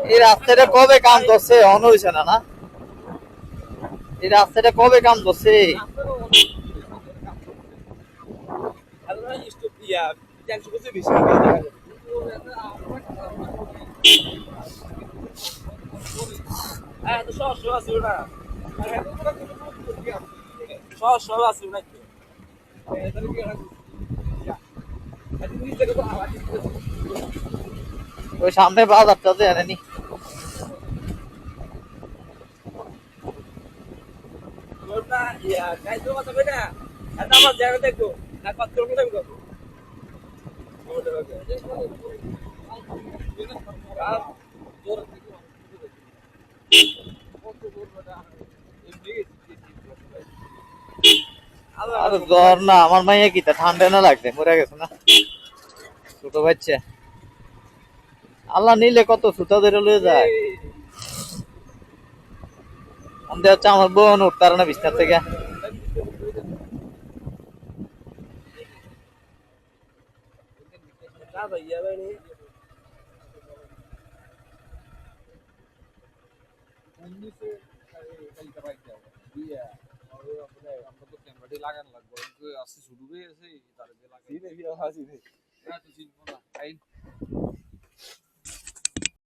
এই রাস্তাটা কবে কাম করছে অন হইছে না না এই রাস্তাটা কবে কাম করছে ওই সামনে বাজারটা জানেনি আর জ্বর না আমার মাইয়া কি তা ঠান্ডা না লাগছে মরে গেছে না ছোট বাচ্চা আল্লাহ নিলে কত সুতা ধরে লয়ে যায় আমাদের হচ্ছে আমার বোন উঠতার না বিছনার থেকে লাগান লাগবে আসছে শুরু হয়ে গেছে তার